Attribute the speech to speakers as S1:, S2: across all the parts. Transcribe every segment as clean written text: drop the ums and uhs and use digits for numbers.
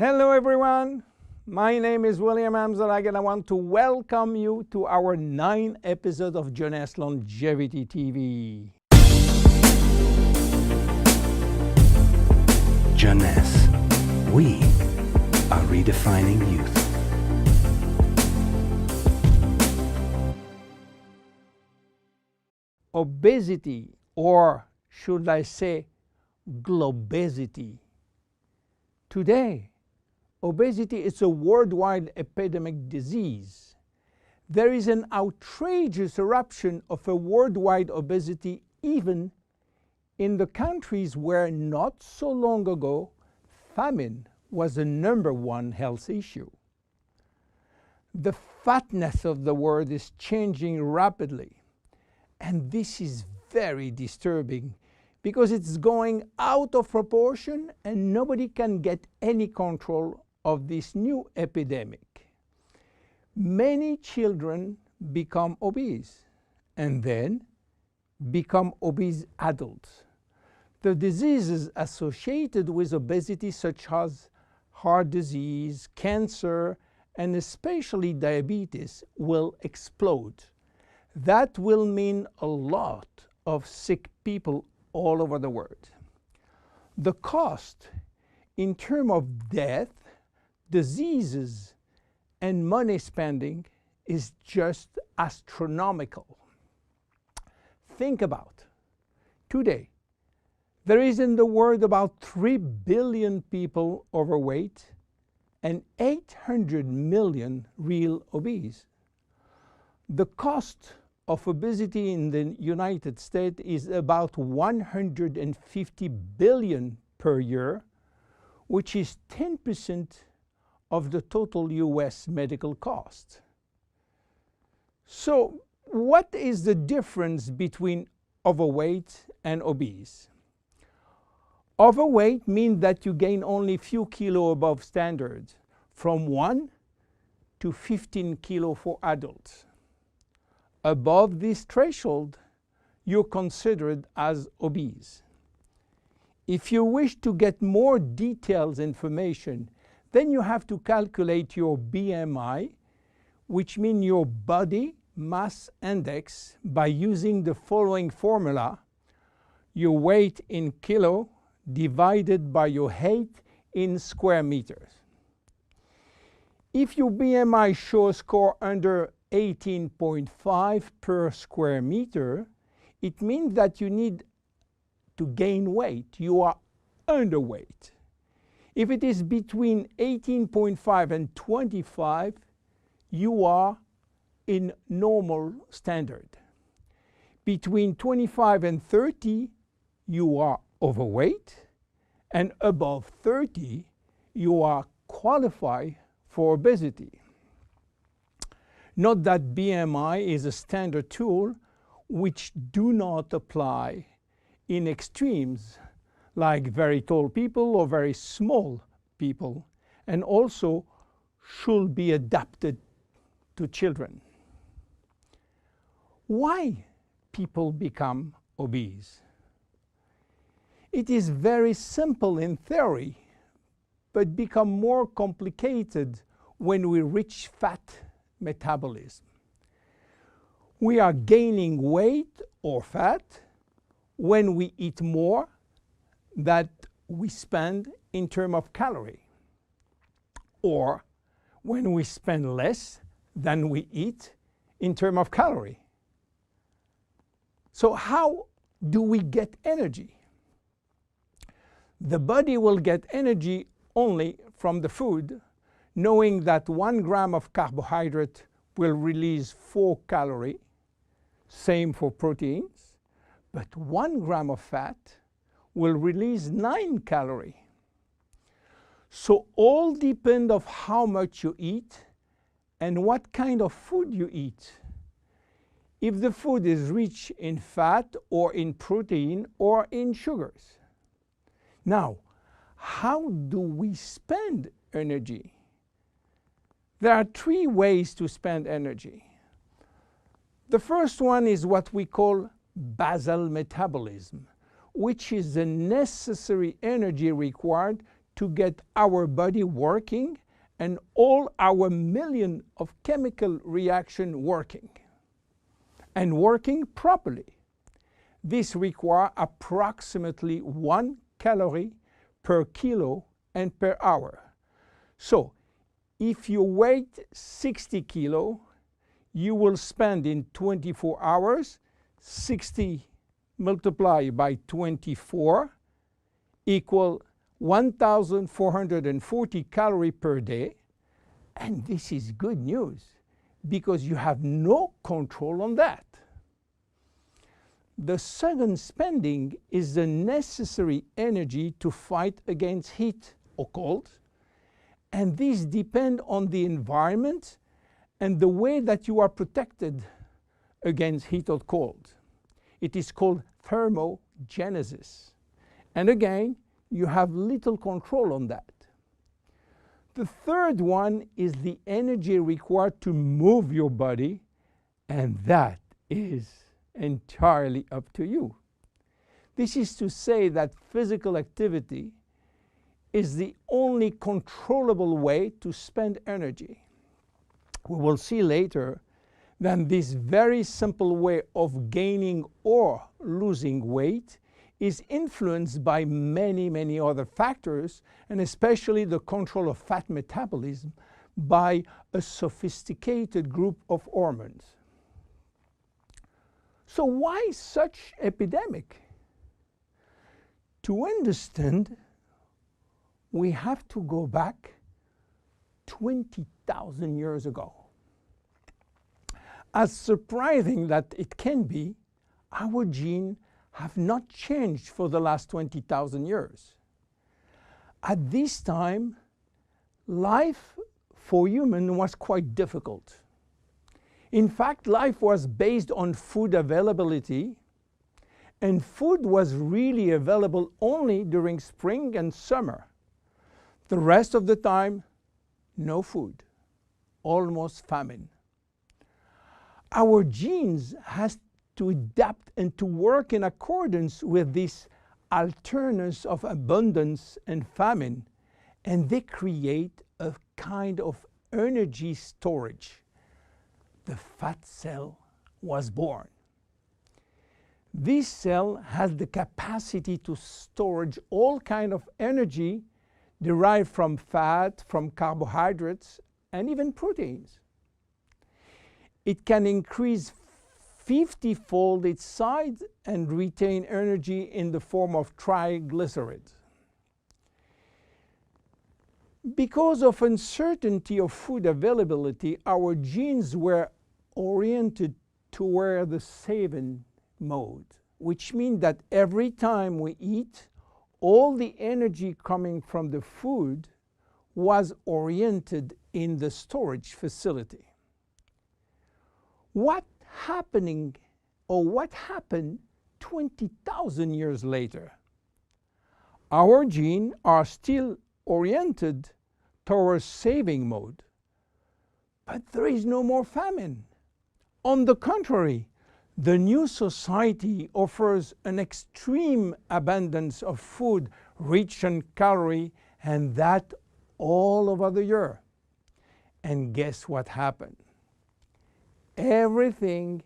S1: Hello everyone, my name is William Amzalag and I want to welcome you to our 9th episode of Jeunesse Longevity TV.
S2: Jeunesse, we are redefining youth.
S1: Obesity, or should I say globesity. Today, obesity is a worldwide epidemic disease. There is an outrageous eruption of a worldwide obesity even in the countries where not so long ago famine was the #1 health issue. The fatness of the world is changing rapidly, and this is very disturbing because it's going out of proportion and nobody can get any control of this new epidemic. Many children become obese and then become obese adults. The diseases associated with obesity, such as heart disease, cancer, and especially diabetes, will explode. That will mean a lot of sick people all over the world. The cost in terms of death, diseases, and money spending is just astronomical. Think about today. There is in the world about 3 billion people overweight and 800 million real obese. The cost of obesity in the United States is about 150 billion per year, which is 10% of the total US medical cost. So, what is the difference between overweight and obese? Overweight means that you gain only few kilos above standard, from 1 to 15 kilos for adults. Above this threshold, you're considered as obese. If you wish to get more detailed information, then you have to calculate your BMI, which means your body mass index, by using the following formula: your weight in kilo divided by your height in square meters. If your BMI shows score under 18.5 per square meter, it means that you need to gain weight. You are underweight. If it is between 18.5 and 25, you are in normal standard. Between 25 and 30, you are overweight, and above 30, you are qualified for obesity. Note that BMI is a standard tool which do not apply in extremes like very tall people or very small people, and also should be adapted to children. Why people become obese? It is very simple in theory, but become more complicated when we reach fat metabolism. We are gaining weight or fat when we eat more than we spend in terms of calorie, or when we spend less than we eat in terms of calorie. So how do we get energy? The body will get energy only from the food, knowing that 1 gram of carbohydrate will release 4 calories, same for proteins, but 1 gram of fat will release 9 calories. So all depend on how much you eat and what kind of food you eat. If the food is rich in fat or in protein or in sugars. Now, how do we spend energy? There are 3 ways to spend energy. The first one is what we call basal metabolism, which is the necessary energy required to get our body working and all our million of chemical reaction working and working properly. This requires approximately 1 calorie per kilo and per hour. So if you weigh 60 kilo, you will spend in 24 hours 60 multiplied by 24 equal 1,440 calories per day. And this is good news because you have no control on that. The second spending is the necessary energy to fight against heat or cold. And these depend on the environment and the way that you are protected against heat or cold. It is called thermogenesis. And again, you have little control on that. The third one is the energy required to move your body, and that is entirely up to you. This is to say that physical activity is the only controllable way to spend energy. We will see later that this very simple way of gaining or losing weight is influenced by many, many other factors, and especially the control of fat metabolism by a sophisticated group of hormones. So why such epidemic? To understand, we have to go back 20,000 years ago. As surprising that it can be, our genes have not changed for the last 20,000 years. At this time, life for humans was quite difficult. In fact, life was based on food availability, and food was really available only during spring and summer. The rest of the time, no food, almost famine. Our genes has to adapt and to work in accordance with this alternance of abundance and famine, and they create a kind of energy storage. The fat cell was born. This cell has the capacity to storage all kind of energy derived from fat, from carbohydrates, and even proteins. It can increase 50-fold its size and retain energy in the form of triglycerides. Because of uncertainty of food availability, our genes were oriented toward the saving mode, which means that every time we eat, all the energy coming from the food was oriented in the storage facility. What happened 20,000 years later? Our genes are still oriented towards saving mode, but there is no more famine. On the contrary, the new society offers an extreme abundance of food rich in calories, and that all over the year. And guess what happened? Everything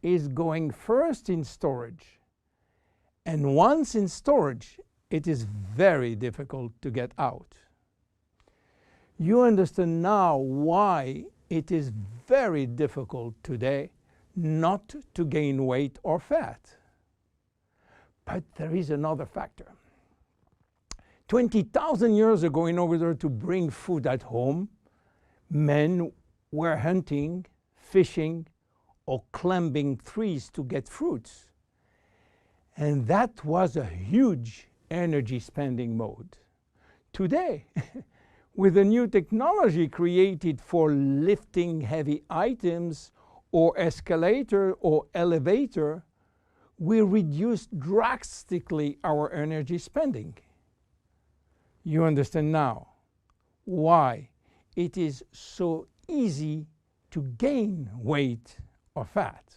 S1: is going first in storage. And once in storage, it is very difficult to get out. You understand now why it is very difficult today not to gain weight or fat. But there is another factor. 20,000 years ago, in order to bring food at home, men were hunting, fishing, or climbing trees to get fruits. And that was a huge energy spending mode. Today, with the new technology created for lifting heavy items or escalator or elevator, we reduce drastically our energy spending. You understand now why it is so easy to gain weight or fat.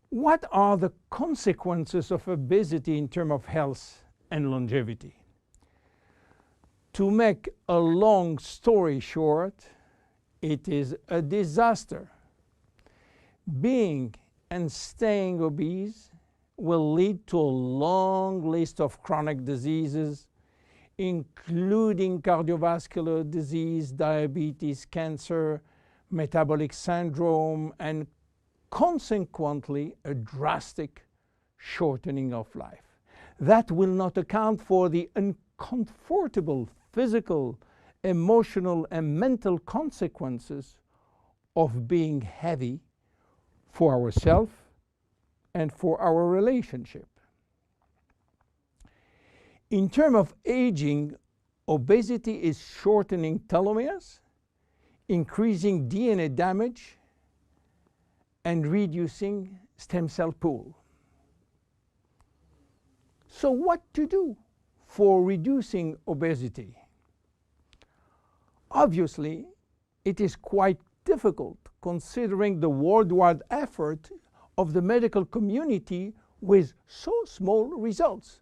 S1: What are the consequences of obesity in terms of health and longevity? To make a long story short, it is a disaster. Being and staying obese will lead to a long list of chronic diseases, including cardiovascular disease, diabetes, cancer, metabolic syndrome, and consequently a drastic shortening of life. That will not account for the uncomfortable physical, emotional, and mental consequences of being heavy for ourselves and for our relationship. In terms of aging, obesity is shortening telomeres, increasing DNA damage, and reducing stem cell pool. So what to do for reducing obesity? Obviously, it is quite difficult considering the worldwide effort of the medical community with so small results.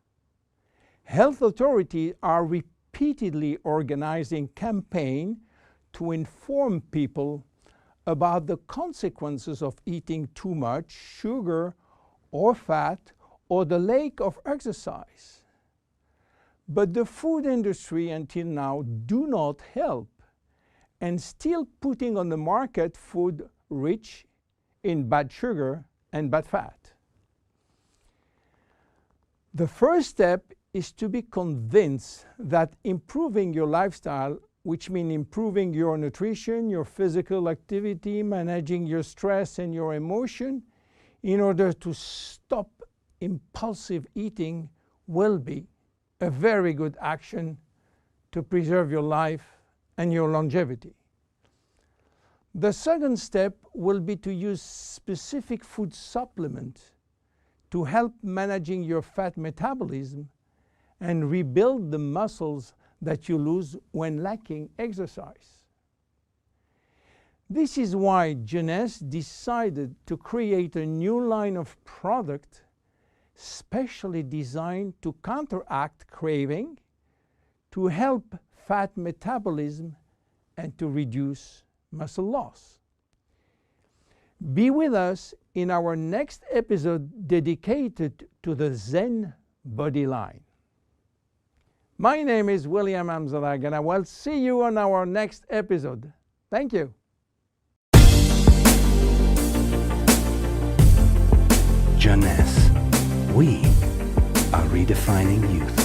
S1: Health authorities are repeatedly organizing campaigns to inform people about the consequences of eating too much sugar or fat or the lack of exercise. But the food industry until now do not help and still putting on the market food rich in bad sugar and bad fat. The first step is to be convinced that improving your lifestyle, which means improving your nutrition, your physical activity, managing your stress and your emotion, in order to stop impulsive eating, will be a very good action to preserve your life and your longevity. The second step will be to use specific food supplements to help managing your fat metabolism and rebuild the muscles that you lose when lacking exercise. This is why Jeunesse decided to create a new line of product specially designed to counteract craving, to help fat metabolism, and to reduce muscle loss. Be with us in our next episode dedicated to the Zen Body line. My name is William Amzalag, and I will see you on our next episode. Thank you.
S2: Jeunesse. We are redefining youth.